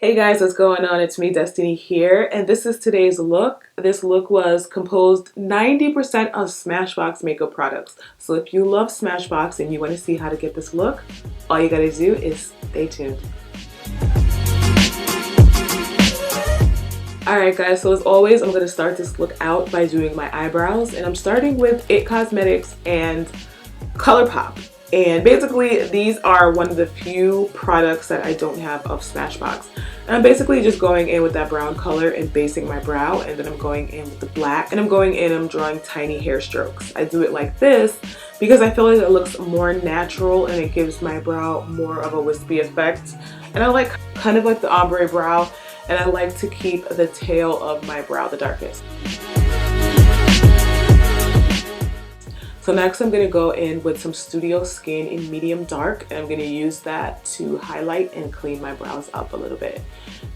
Hey guys, what's going on? It's me, Destiny here, and this is today's look. This look was composed 90% of Smashbox makeup products. So if you love Smashbox and you want to see how to get this look, all you gotta do is stay tuned. Alright guys, so as always, I'm going to start this look out by doing my eyebrows, and I'm starting with IT Cosmetics and ColourPop. And basically, these are one of the few products that I don't have of Smashbox. And I'm basically just going in with that brown color and basing my brow, and then I'm going in with the black, and I'm going in and I'm drawing tiny hair strokes. I do it like this because I feel like it looks more natural and it gives my brow more of a wispy effect. And I like kind of like the ombre brow, and I like to keep the tail of my brow the darkest. So next I'm going to go in with some Studio Skin in medium dark, and I'm going to use that to highlight and clean my brows up a little bit.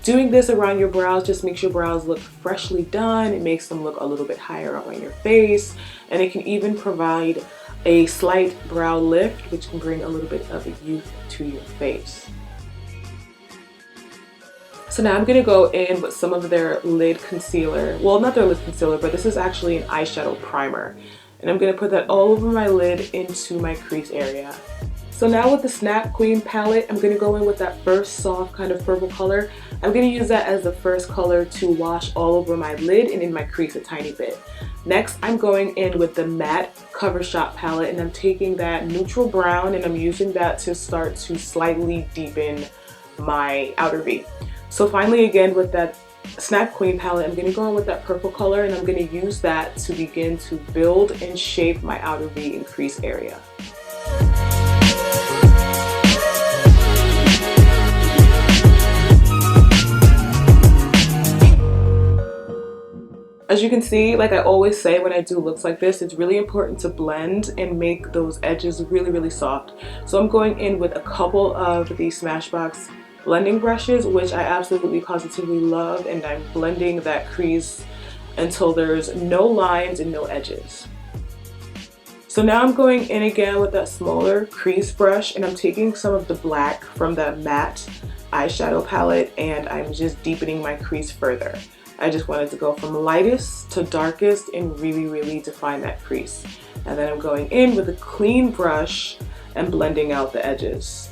Doing this around your brows just makes your brows look freshly done. It makes them look a little bit higher up on your face, and it can even provide a slight brow lift, which can bring a little bit of youth to your face. So now I'm going to go in with some of their lid concealer. Well, not their lid concealer, but this is actually an eyeshadow primer. And I'm going to put that all over my lid into my crease area. So now with the Snap Queen palette, I'm going to go in with that first soft kind of purple color. I'm going to use that as the first color to wash all over my lid and in my crease a tiny bit. Next, I'm going in with the Matte Cover Shop palette, and I'm taking that neutral brown and I'm using that to start to slightly deepen my outer V. So finally, again with that Snap Queen palette, I'm going to go in with that purple color, and I'm going to use that to begin to build and shape my outer V and crease area. As you can see, like I always say when I do looks like this, it's really important to blend and make those edges really soft. So I'm going in with a couple of the Smashbox blending brushes, which I absolutely positively love, and I'm blending that crease until there's no lines and no edges. So now I'm going in again with that smaller crease brush, and I'm taking some of the black from that matte eyeshadow palette, and I'm just deepening my crease further. I just wanted to go from lightest to darkest and really define that crease. And then I'm going in with a clean brush and blending out the edges.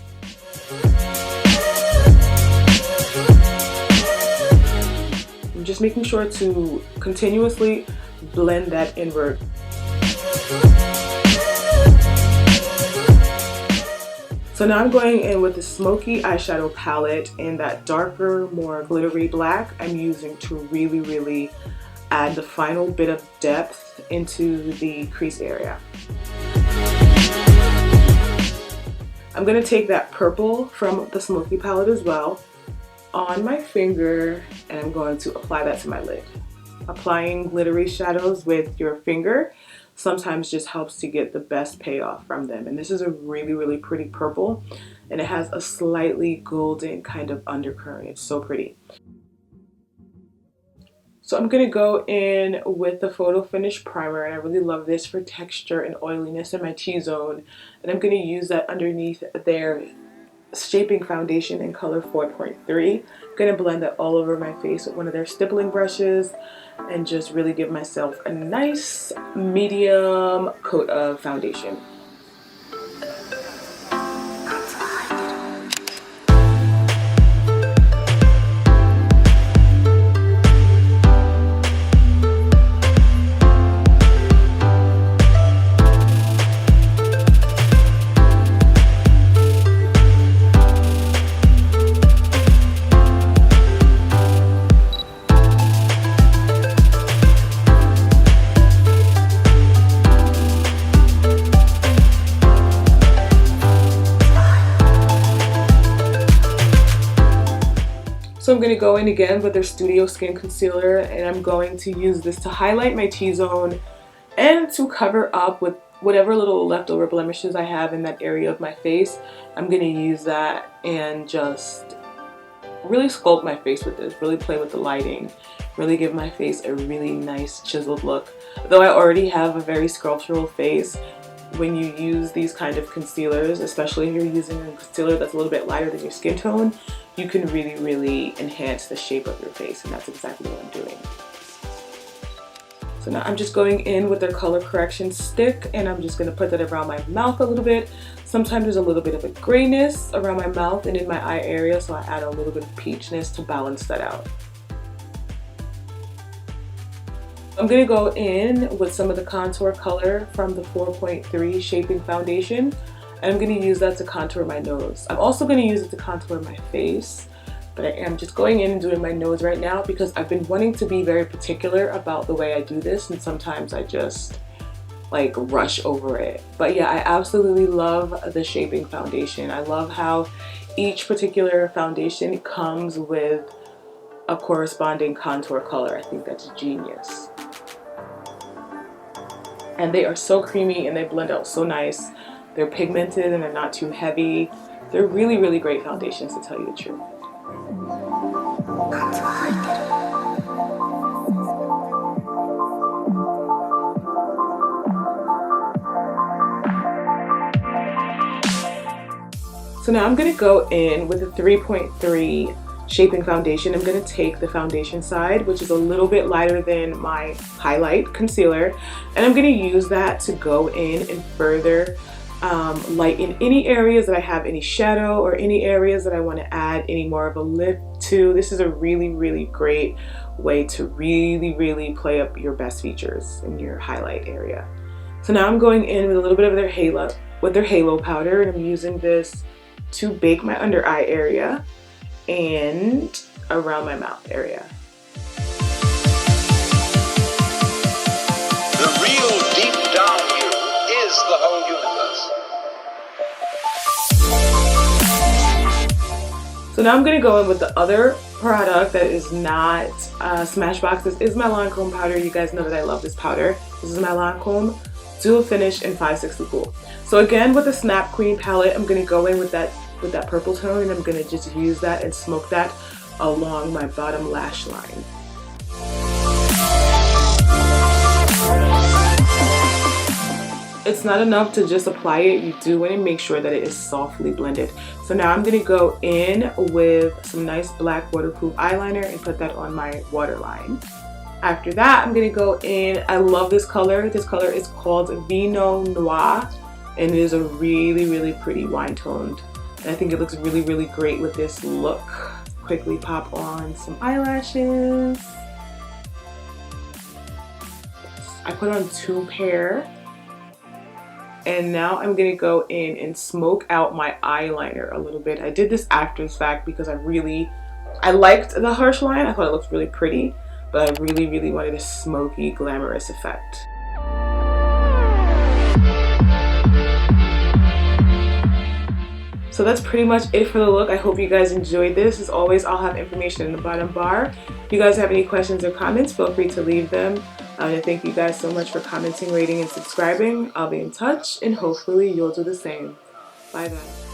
I'm just making sure to continuously blend that inward. So now I'm going in with the smoky eyeshadow palette in that darker, more glittery black I'm using to really add the final bit of depth into the crease area. I'm going to take that purple from the smoky palette as well on my finger, and I'm going to apply that to my lid. Applying glittery shadows with your finger sometimes just helps to get the best payoff from them. And this is a really pretty purple, and it has a slightly golden kind of undercurrent. It's so pretty. So I'm going to go in with the Photo Finish Primer, and I really love this for texture and oiliness in my T-zone. And I'm going to use that underneath their Shaping Foundation in color 4.3. I'm going to blend that all over my face with one of their stippling brushes and just really give myself a nice medium coat of foundation. So I'm going to go in again with their Studio Skin Concealer, and I'm going to use this to highlight my T-zone and to cover up with whatever little leftover blemishes I have in that area of my face. I'm going to use that and just really sculpt my face with this, really play with the lighting, really give my face a really nice chiseled look. Though I already have a very sculptural face, when you use these kind of concealers, especially if you're using a concealer that's a little bit lighter than your skin tone, you can really enhance the shape of your face, and that's exactly what I'm doing. So now I'm just going in with their color correction stick, and I'm just going to put that around my mouth a little bit. Sometimes there's a little bit of a grayness around my mouth and in my eye area, so I add a little bit of peachiness to balance that out. I'm going to go in with some of the contour color from the 4.3 Shaping Foundation, and I'm going to use that to contour my nose. I'm also going to use it to contour my face, but I am just going in and doing my nose right now because I've been wanting to be very particular about the way I do this, and sometimes I just like rush over it. But yeah, I absolutely love the Shaping Foundation. I love how each particular foundation comes with a corresponding contour color. I think that's genius. And they are so creamy and they blend out so nice. They're pigmented and they're not too heavy. They're really great foundations, to tell you the truth. So now I'm going to go in with a 3.3 Shaping Foundation. I'm going to take the foundation side, which is a little bit lighter than my highlight concealer, and I'm going to use that to go in and further lighten any areas that I have any shadow or any areas that I want to add any more of a lift to. This is a really great way to really play up your best features in your highlight area. So now I'm going in with a little bit of their halo powder, and I'm using this to bake my under eye area and around my mouth area. The real deep down you is the whole universe. So now I'm going to go in with the other product that is not Smashbox. This is my Lancome powder. You guys know that I love this powder. This is my Lancome Dual Finish in 560 Cool. So again, with the Snap Queen palette, I'm going to go in with that purple tone, and I'm going to just use that and smoke that along my bottom lash line. It's not enough to just apply it. You do want to make sure that it is softly blended. So now I'm going to go in with some nice black waterproof eyeliner and put that on my waterline. After that, I'm going to go in. I love this color. This color is called Vino Noir, and it is a really pretty wine toned. And I think it looks really great with this look. Quickly pop on some eyelashes. I put on 2 pair. And now I'm going to go in and smoke out my eyeliner a little bit. I did this after the fact because I liked the harsh line. I thought it looked really pretty, but I really wanted a smoky, glamorous effect. So that's pretty much it for the look. I hope you guys enjoyed this. As always, I'll have information in the bottom bar. If you guys have any questions or comments, feel free to leave them. And thank you guys so much for commenting, rating, and subscribing. I'll be in touch, and hopefully you'll do the same. Bye guys.